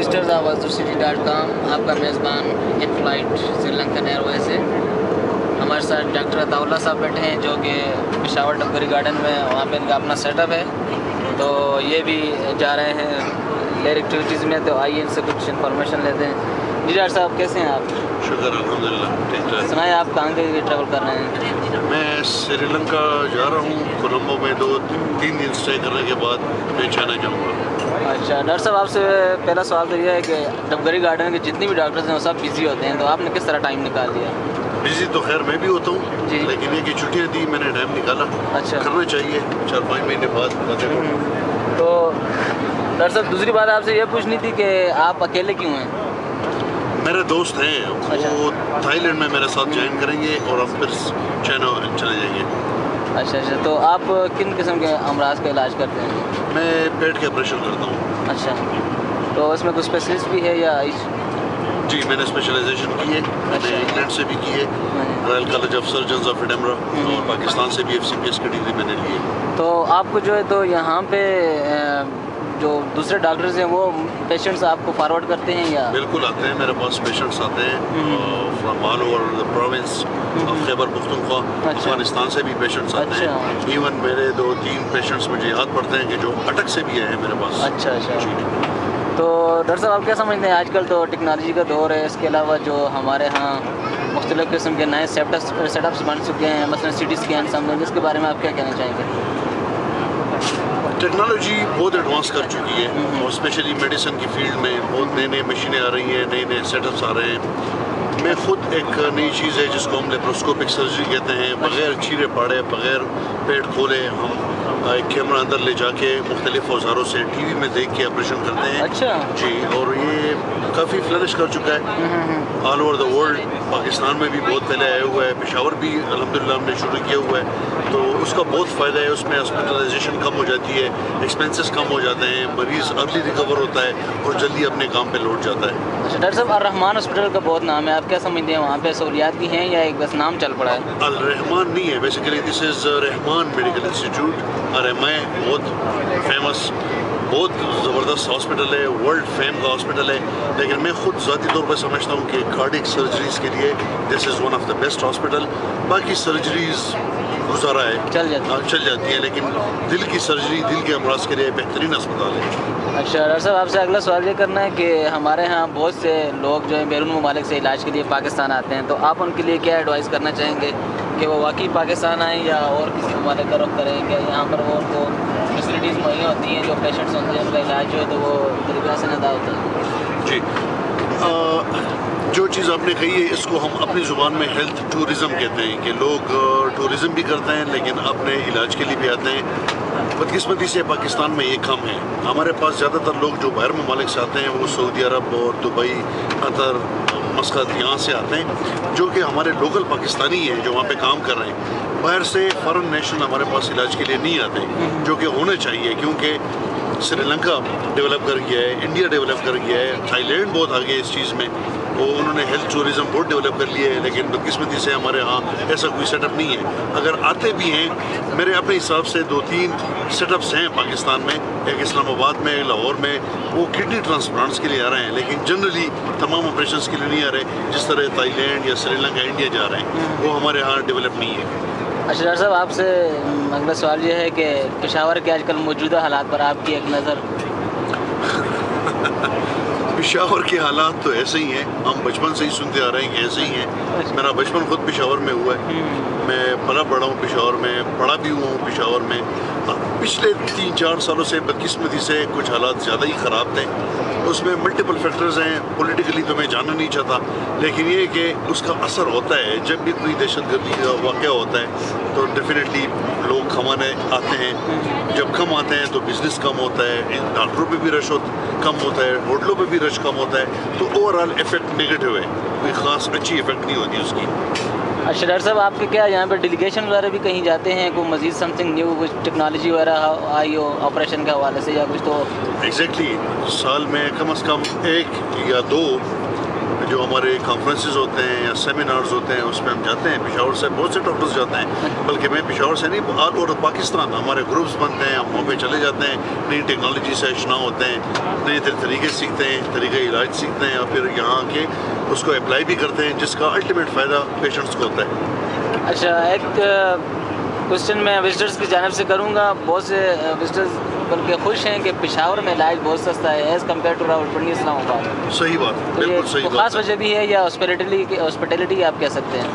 Visitors awazurcity.com, आपका मेज़बान in flight Sri Lankan Airways से। हमारे साथ डॉक्टर अताउल्लाह साहब बैठे हैं जो कि पेशावर डबगरी गार्डन में वहाँ पे इनका अपना सेटअप है, तो ये भी जा रहे हैं लेयर एक्टिविटीज़ में। तो आइए इनसे कुछ इन्फॉर्मेशन लेते हैं। जी डॉक्टर साहब, कैसे हैं आप? शुक्र अल्हम्दुलिल्लाह, ठीक ठाक। सुनाए आप कहाँ के ट्रैवल कर रहे हैं? मैं श्रीलंका जा रहा हूँ। कोलंबो में 2-3 दिन स्टे करने के बाद मैं चाइना जाऊँगा। अच्छा डॉक्टर साहब, आपसे पहला सवाल तो ये है कि डबगरी गार्डन के जितने भी डॉक्टर्स हैं वो सब बिज़ी होते हैं, तो आपने किस तरह टाइम निकाल लिया? बिजी तो खैर मैं भी होता हूँ, लेकिन ये कि छुट्टियाँ दी मैंने टाइम निकाला। अच्छा, करना चाहिए 4-5 महीने बाद बातें करूँ। तो डॉक्टर साहब दूसरी बात आपसे ये पूछनी थी कि आप अकेले क्यों हैं? मेरे दोस्त हैं, अच्छा। वो थाईलैंड में मेरे साथ ज्वाइन करेंगे और हम फिर चाइना चले जाएंगे। अच्छा, तो आप किन किस्म के अमराज का इलाज करते हैं? मैं पेट के ऑपरेशन करता हूँ। अच्छा, तो इसमें कुछ स्पेशलिस्ट भी है या जी, मैंने स्पेशलाइजेशन की है। मैंने इंग्लैंड से भी की है, royal college of surgeons of Edinburgh, और पाकिस्तान से भी FCPS की डिग्री मैंने ली है। तो आपको जो है तो यहाँ पे जो दूसरे डॉक्टर्स हैं वो पेशेंट्स आपको फॉरवर्ड करते हैं या? बिल्कुल आते हैं, मेरे पास पेशेंट्स आते हैं from all over the province of Khyber Pakhtunkhwa. Afghanistan से भी पेशेंट्स आते हैं। इवन मेरे 2-3 पेशेंट्स मुझे याद पड़ते हैं कि जो अटक से भी आए हैं मेरे पास। अच्छा। तो डॉक्टर साहब, आप क्या समझते हैं आजकल तो टेक्नोलॉजी का दौर है, इसके अलावा जो हमारे यहाँ मुख्तलिफ़ किस्म के नए सेटअप्स बन चुके हैं, मसलन CT स्कैन समझें, इसके बारे में आप क्या कहना चाहेंगे? टेक्नोलॉजी बहुत एडवांस कर चुकी है, और स्पेशली मेडिसिन की फील्ड में बहुत नई मशीनें आ रही हैं, नए सेटअप्स आ रहे हैं। मैं खुद एक नई चीज़ है जिसको हम लेप्रोस्कोपिक सर्जरी कहते हैं, बग़ैर चीरे पाड़े, बग़ैर पेट खोले हम एक कैमरा अंदर ले जाके मुख्तलिफ औजारों से TV में देख के ऑपरेशन करते हैं। अच्छा जी, और ये काफ़ी फ्लरिश कर चुका है all over the world. Pakistan में भी बहुत पहले आया हुआ है, पेशावर भी अल्हम्दुलिल्लाह हमने शुरू किया हुआ है, तो उसका बहुत फ़ायदा है। उसमें हॉस्पिटलाइजेशन कम हो जाती है, एक्सपेंसेस कम हो जाते हैं, मरीज़ अर्ली रिकवर होता है और जल्दी अपने काम पे लौट जाता है। अच्छा डॉक्टर साहब, अर-रहमान हॉस्पिटल का बहुत नाम है, आप क्या समझते हैं वहाँ पे सहूलियात भी हैं या एक बस नाम चल पड़ा है? अल-रहमान नहीं है, basically this is Rahman medical institute. RMI बहुत फेमस, बहुत ज़बरदस्त हॉस्पिटल है, वर्ल्ड फेम का हॉस्पिटल है, लेकिन मैं खुद ज़ाती तौर पर समझता हूँ कि कार्डियक सर्जरीज़ के लिए this is one of the best hospital. बाकी सर्जरीज़ गुजारा है, चल जाती है, लेकिन दिल की सर्जरी, दिल के अमराज के लिए बेहतरीन अस्पताल है। अच्छा डॉक्टर साहब, आपसे अगला सवाल ये करना है कि हमारे यहाँ बहुत से लोग जो है बैरून ममालिक से इलाज के लिए पाकिस्तान आते हैं, तो आप उनके लिए क्या एडवाइस करना चाहेंगे कि वो वाकई पाकिस्तान आएँ या और किसी ममालिक का रुख करें? क्या यहाँ पर वो उनको फैसिलिटीज़ मुहैया होती हैं, जो पेशेंट्स होते हैं उनका इलाज जो है तो वो तरीक़े से अदा होता है? जी, जो चीज़ आपने कही है इसको हम अपनी ज़ुबान में हेल्थ टूरिज़म कहते हैं, कि लोग टूरिज़म भी करते हैं लेकिन अपने इलाज के लिए भी आते हैं। बदकिस्मती से पाकिस्तान में ये कम है। हमारे पास ज़्यादातर लोग जो बाहर ममालिक से आते हैं वो सऊदी अरब और दुबई, कतर, मस्कत यहाँ से आते हैं, जो कि हमारे लोकल पाकिस्तानी हैं जो वहाँ पे काम कर रहे हैं। बाहर से फॉरेन नेशनल हमारे पास इलाज के लिए नहीं आते, जो कि होना चाहिए, क्योंकि श्रीलंका डेवलप कर गया है, इंडिया डेवलप कर गया है, थाईलैंड बहुत आगे है इस चीज़ में, वो उन्होंने हेल्थ टूरिज़म बहुत डेवलप कर लिया है, लेकिन बदकिस्मती से हमारे यहाँ ऐसा कोई सेटअप नहीं है। अगर आते भी हैं, मेरे अपने हिसाब से 2-3 सेटअप्स हैं पाकिस्तान में, एक इस्लामाबाद में, लाहौर में, वो किडनी ट्रांसप्लांट्स के लिए आ रहे हैं, लेकिन जनरली तमाम ऑपरेशंस के लिए नहीं आ रहे। जिस तरह थाईलैंड या श्रीलंका, इंडिया जा रहे हैं, वो हमारे यहाँ डेवलप नहीं है। अच्छा डॉक्टर साहब, आपसे अगला सवाल ये है कि पेशावर के आजकल मौजूदा हालात पर आपकी एक नज़र? पेशावर के हालात तो ऐसे ही हैं, हम बचपन से ही सुनते आ रहे हैं कि ऐसे ही हैं। मेरा बचपन खुद पेशावर में हुआ है, मैं पला बड़ा हूँ पेशावर में, पढ़ा भी हुआ हूँ पेशावर में। पिछले 3-4 सालों से बदकिस्मती से कुछ हालात ज़्यादा ही ख़राब थे। उसमें मल्टीपल फैक्टर्स हैं, पॉलिटिकली तो मैं जानना नहीं चाहता, लेकिन ये कि उसका असर होता है। जब भी कोई दहशतगर्दी का वाक़या होता है तो डेफिनेटली लोग कमाने आते हैं, जब कम आते हैं तो बिज़नेस कम होता है, डॉक्टरों पे भी रश कम होता है, होटलों पे भी रश कम होता है, तो ओवरऑल इफ़ेक्ट नेगेटिव है, कोई ख़ास अच्छी इफ़ेक्ट नहीं होती उसकी। अच्छा डॉक्टर साहब, आपके क्या यहाँ पे डेलीगेशन वगैरह भी कहीं जाते हैं, कोई मज़ीद समथिंग न्यू कुछ टेक्नोलॉजी वगैरह आई हो ऑपरेशन के हवाले से या कुछ? तो एग्जैक्टली साल में कम से कम 1 या 2 جو ہمارے کانفرنسز ہوتے ہیں یا سیمینارز ہوتے ہیں اس میں ہم جاتے ہیں. پشاور سے بہت سے ڈاکٹرز جاتے ہیں, بلکہ میں پشاور سے نہیں, آل اوور پاکستان ہمارے گروپس بنتے ہیں, ہم وہاں پہ چلے جاتے ہیں, نئی ٹیکنالوجی سے آشنا ہوتے ہیں, نئے طریقے سیکھتے ہیں, طریقہ علاج سیکھتے ہیں, اور پھر یہاں آ کے اس کو اپلائی بھی کرتے ہیں, جس کا الٹیمیٹ فائدہ پیشنٹس کو ہوتا ہے. اچھا, ایک کوشچن میں وزٹرز کی جانب سے کروں گا. بہت سے وزٹرز بلکہ خوش ہیں کہ پشاور میں علاج بہت سستا ہے ایز کمپیئر ٹو راولپنڈی اسلام آباد. صحیح بات, بالکل صحیح بات. خاص وجہ بھی ہے یا ہاسپٹیلٹی آپ کہہ سکتے ہیں؟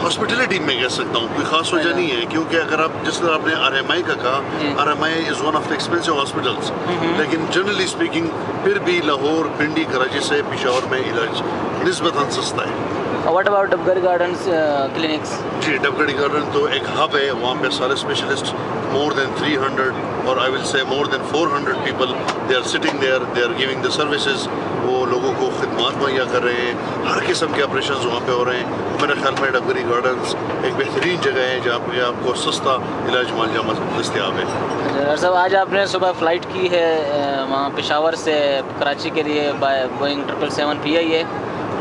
ہاسپٹیلٹی میں کہہ سکتا ہوں, کوئی خاص وجہ نہیں ہے, کیونکہ اگر آپ جس طرح آپ نے آر ایم آئی کا کہا, R M I is one of the expensive hospitals, لیکن جنرلی اسپیکنگ پھر بھی لاہور, پنڈی, کراچی سے پشاور میں علاج نسبتاً سستا ہے. What about Dabgari gardens clinics? جی, ڈبگڑی گارڈن تو ایک ہب ہے, وہاں پہ سارے اسپیشلسٹ more than 300 اور I will say more than 400 people they are sitting there, they are giving the services. وہ لوگوں کو خدمات مہیا کر رہے ہیں, ہر قسم کے آپریشنز وہاں پہ ہو رہے ہیں. میرے خیال میں ڈبگری گارڈنز ایک بہترین جگہ ہے جہاں پہ آپ کو سستا علاج معالجہ دستیاب ہے. ڈاکٹر صاحب, آج آپ نے صبح فلائٹ کی ہے وہاں پشاور سے کراچی کے لیے بائی بوئنگ 777 PI ہے,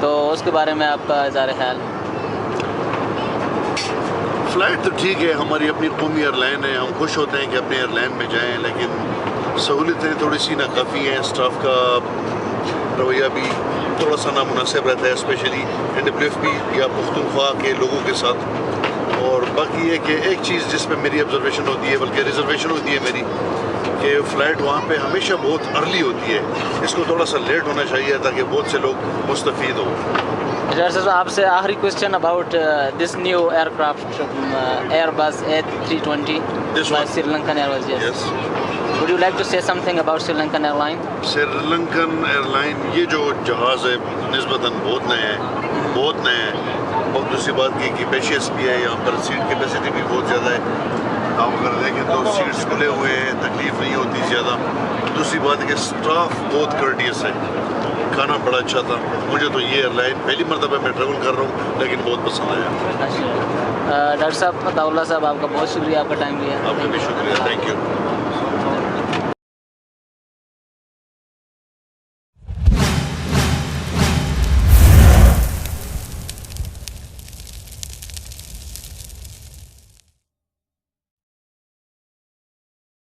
تو اس کے بارے میں آپ کا اظہار خیال؟ فلائٹ تو ٹھیک ہے, ہماری اپنی قومی ایئر لائن ہے, ہم خوش ہوتے ہیں کہ اپنے ایئر لائن میں جائیں, لیکن سہولتیں تھوڑی سی ناکافی ہیں, اسٹاف کا رویہ بھی تھوڑا سا نامناسب رہتا ہے, اسپیشلی NWFP یا پختونخوا کے لوگوں کے ساتھ. اور باقی یہ کہ ایک چیز جس پہ میری آبزرویشن ہوتی ہے, بلکہ ریزرویشن ہوتی ہے میری, کہ فلائٹ وہاں پہ ہمیشہ بہت ارلی ہوتی ہے, اس کو تھوڑا سا لیٹ ہونا چاہیے تاکہ بہت سے لوگ مستفید ہوں. ڈاکٹر صاحب, آپ سے آخری کوشچن اباؤٹ دس نیو ایئر کرافٹ Airbus A320 by Sri Lankan Airways. Yes. Would you like to say something about Sri Lankan airline? Sri Lankan airline یہ جو جہاز ہے نسبتاً بہت نیا ہے, بہت نیا ہے. اور دوسری بات یہ کہ پیشیس بھی ہے, یہاں پر سیٹ کیپیسٹی بھی بہت زیادہ ہے. آپ اگر دیکھیں تو سیٹس کھلے ہوئے ہیں, تکلیف نہیں ہوتی زیادہ. دوسری بات ہے کہ اسٹاف بہت کرٹیس ہے, کھانا بڑا اچھا تھا. مجھے تو یہ ایئر لائن پہلی مرتبہ میں ٹریول کر رہا ہوں, لیکن بہت پسند آیا. ڈاکٹر صاحب عطاء اللہ صاحب, آپ کا بہت شکریہ, آپ کا ٹائم لیا. آپ کا بھی شکریہ, تھینک یو.